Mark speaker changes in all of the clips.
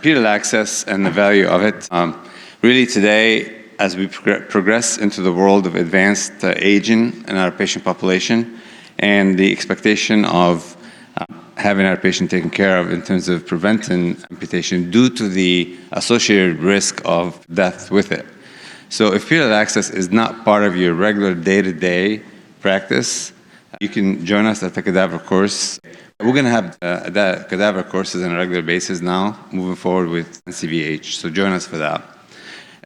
Speaker 1: pedal access and the value of it. Really today, as we progress into the world of advanced aging in our patient population and the expectation of having our patient taken care of in terms of preventing amputation due to the associated risk of death with it. So if pedal access is not part of your regular day-to-day practice, you can join us at the cadaver course. We're going to have that cadaver courses on a regular basis now, moving forward with NCVH. So join us for that.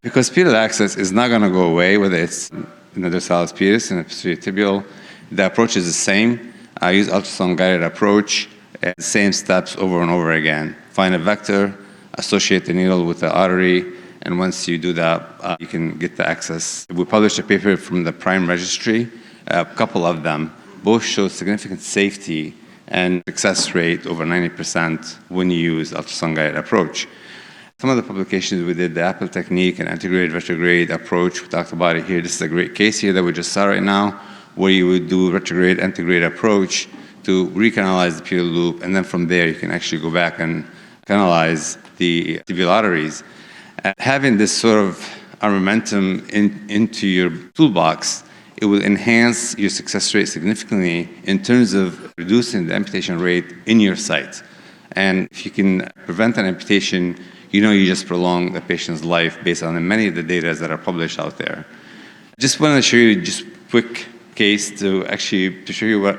Speaker 1: Because pedal access is not going to go away, whether it's in the dorsalis pedis and the posterior tibial, the approach is the same. I use ultrasound-guided approach, same steps over and over again. Find a vector, associate the needle with the artery, and once you do that, you can get the access. We published a paper from the PRIME registry, a couple of them. Both show significant safety and success rate over 90% when you use ultrasound-guided approach. Some of the publications we did, the Apple technique and antegrade, retrograde approach, we talked about it here. This is a great case here that we just saw right now, where you would do retrograde, antegrade approach to recanalize the pedal loop, and then from there you can actually go back and canalize the tibial arteries. Having this sort of armamentum into your toolbox, it will enhance your success rate significantly in terms of reducing the amputation rate in your site. And if you can prevent an amputation, you know you just prolong the patient's life based on many of the data that are published out there. Just wanted to show you just a quick case to show you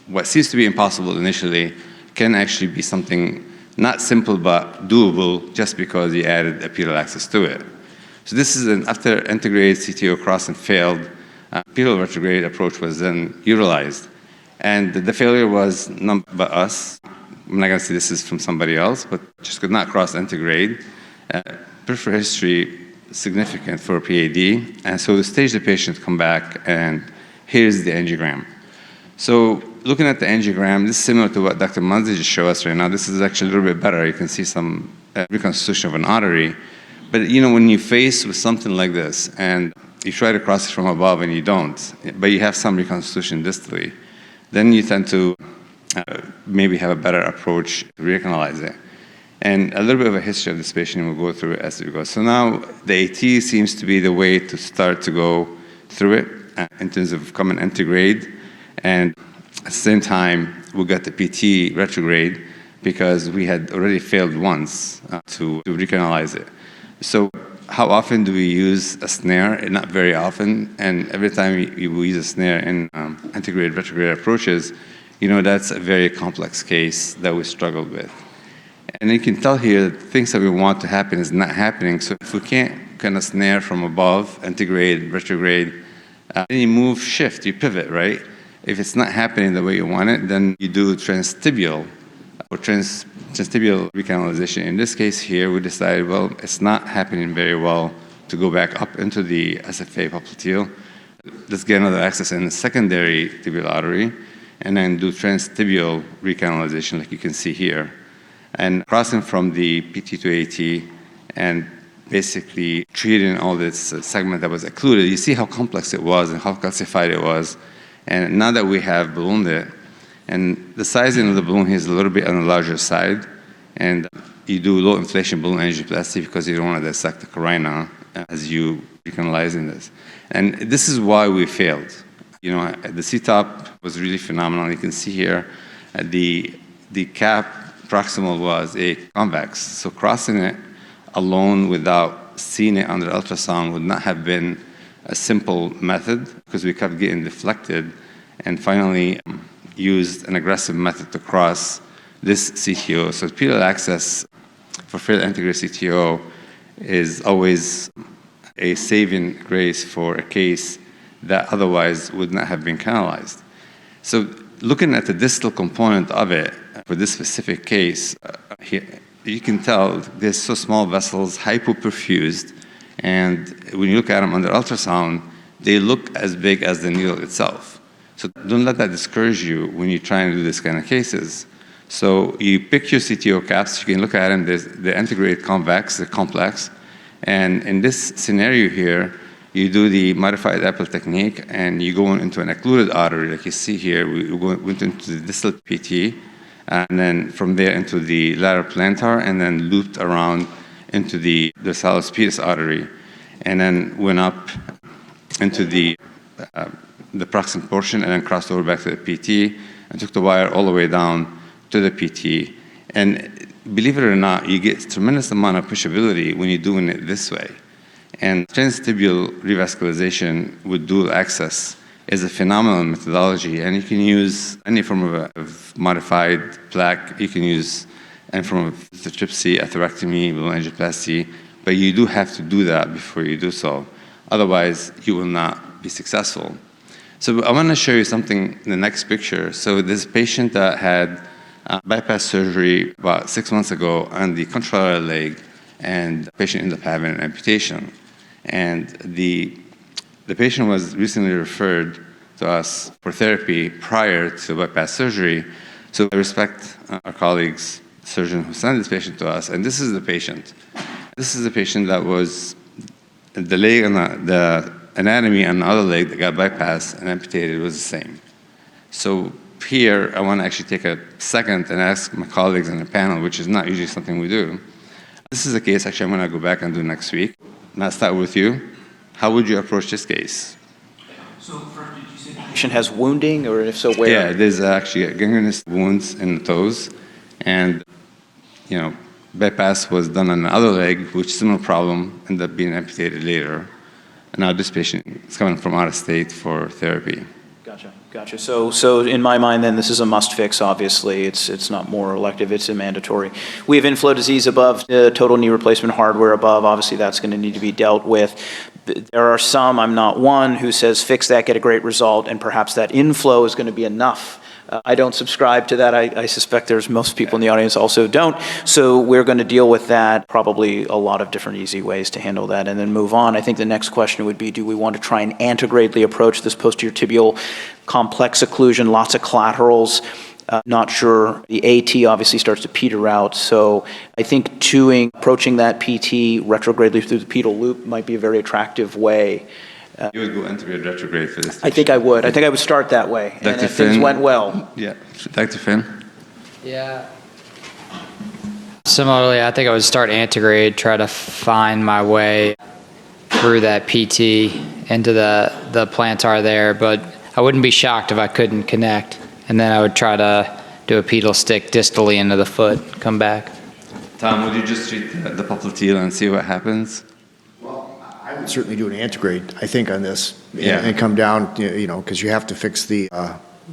Speaker 1: what seems to be impossible initially can actually be something not simple but doable just because you added a pedal access to it. So this is after antegrade CTO crossing failed, pedal retrograde approach was then utilized. And the failure was none but us. I'm not going to say this is from somebody else, but just could not cross antegrade. Peripheral history significant for PAD. And so we staged the patient to come back, and here's the angiogram. So looking at the angiogram, this is similar to what Dr. Manzi just showed us right now. This is actually a little bit better. You can see some reconstitution of an artery. But you know, when you're faced with something like this, and you try to cross it from above and you don't, but you have some reconstitution distally, then you tend to maybe have a better approach to recanalize it. And a little bit of a history of this patient, and we'll go through it as we go. So now the AT seems to be the way to start to go through it in terms of common antegrade. And at the same time, we got the PT retrograde because we had already failed once to recanalize it. So how often do we use a snare? Not very often. And every time we use a snare in antegrade retrograde approaches, you know, that's a very complex case that we struggled with. And you can tell here that things that we want to happen is not happening. So if we can't kind of snare from above, antegrade, retrograde, then you move, shift, you pivot, right? If it's not happening the way you want it, then you do transtibial or transtibial recanalization. In this case here, we decided, well, it's not happening very well to go back up into the SFA popliteal. Let's get another access in the secondary tibial artery, and then do transtibial recanalization like you can see here. And crossing from the PT to AT and basically treating all this segment that was occluded, you see how complex it was and how calcified it was. And now that we have ballooned it, and the sizing of the balloon here is a little bit on the larger side, and you do low inflation balloon angioplasty because you don't want to dissect the carina as you recanalizing this. And this is why we failed. You know, the C-top was really phenomenal. You can see here the cap proximal was a convex. So crossing it alone without seeing it under ultrasound would not have been a simple method because we kept getting deflected, and finally used an aggressive method to cross this CTO. So pedal access for failed antegrade CTO is always a saving grace for a case that otherwise would not have been canalized. So looking at the distal component of it, for this specific case, here, you can tell there's so small vessels, hypoperfused, and when you look at them under ultrasound, they look as big as the needle itself. So don't let that discourage you when you're trying to do this kind of cases. So you pick your CTO caps, you can look at them, there's the antegrade convex, the complex, and in this scenario here, you do the modified Apple technique and you go into an occluded artery like you see here. We went into the distal PT, and then from there into the lateral plantar, and then looped around into the dorsalis pedis artery, and then went up into the proximal portion, and then crossed over back to the PT, and took the wire all the way down to the PT. And believe it or not, you get tremendous amount of pushability when you're doing it this way. And transtibial revascularization with dual access is a phenomenal methodology, and you can use any form of modified plaque. You can use any form of lithotripsy, atherectomy, balloon angioplasty, but you do have to do that before you do so. Otherwise, you will not be successful. So I want to show you something in the next picture. So this patient that had bypass surgery about 6 months ago on the contralateral leg, and the patient ended up having an amputation. And the patient was recently referred to us for therapy prior to bypass surgery. So I respect our colleagues, surgeon who sent this patient to us, and this is the patient. This is the patient that was the leg and the anatomy on the other leg that got bypassed and amputated was the same. So here, I want to actually take a second and ask my colleagues on the panel, which is not usually something we do. This is a case actually I'm going to go back and do next week. And I'll start with you. How would you approach this case?
Speaker 2: So first, did you say the patient has wounding, or if so, where?
Speaker 1: Yeah, there's actually gangrenous wounds in the toes, and bypass was done on the other leg, which similar problem ended up being amputated later. And now this patient is coming from out of state for therapy.
Speaker 2: Gotcha. So in my mind, then, this is a must fix. Obviously, it's not more elective; it's a mandatory. We have inflow disease above, total knee replacement hardware above. Obviously, that's going to need to be dealt with. There are some, I'm not one, who says fix that, get a great result, and perhaps that inflow is going to be enough. I don't subscribe to that. I suspect there's most people in the audience also don't. So we're going to deal with that, probably a lot of different easy ways to handle that, and then move on. I think the next question would be, do we want to try and antegradely approach this posterior tibial complex occlusion, lots of collaterals? Not sure. The AT obviously starts to peter out. So I think approaching that PT retrogradely through the pedal loop might be a very attractive way.
Speaker 1: You would go antegrade retrograde for this.
Speaker 2: I think I would. I think I would start that way.
Speaker 1: Dr.
Speaker 2: And if
Speaker 1: Finn,
Speaker 2: things went well.
Speaker 1: Yeah. Dr. Finn?
Speaker 3: Yeah. Similarly, I think I would start antegrade, try to find my way through that PT into the plantar there, but I wouldn't be shocked if I couldn't connect. And then I would try to do a pedal stick distally into the foot, come back.
Speaker 1: Tom, would you just treat the popliteal and see what happens?
Speaker 4: I would certainly do an antegrade, I think, on this,
Speaker 1: Yeah.
Speaker 4: and come down, because you have to fix the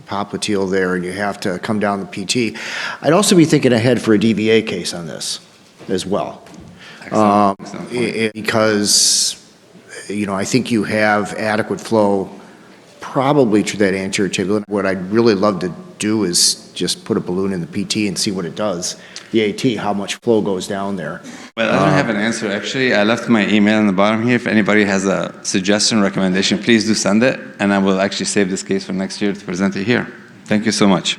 Speaker 4: popliteal there, and you have to come down the PT. I'd also be thinking ahead for a DVA case on this as well.
Speaker 1: Excellent point.
Speaker 4: Because, I think you have adequate flow probably to that anterior tibial. What I'd really love to do is just put a balloon in the PT and see what it does. The AT, how much flow goes down there.
Speaker 1: Well, I don't have an answer, actually. I left my email in the bottom here. If anybody has a suggestion, recommendation, please do send it, and I will actually save this case for next year to present it here. Thank you so much.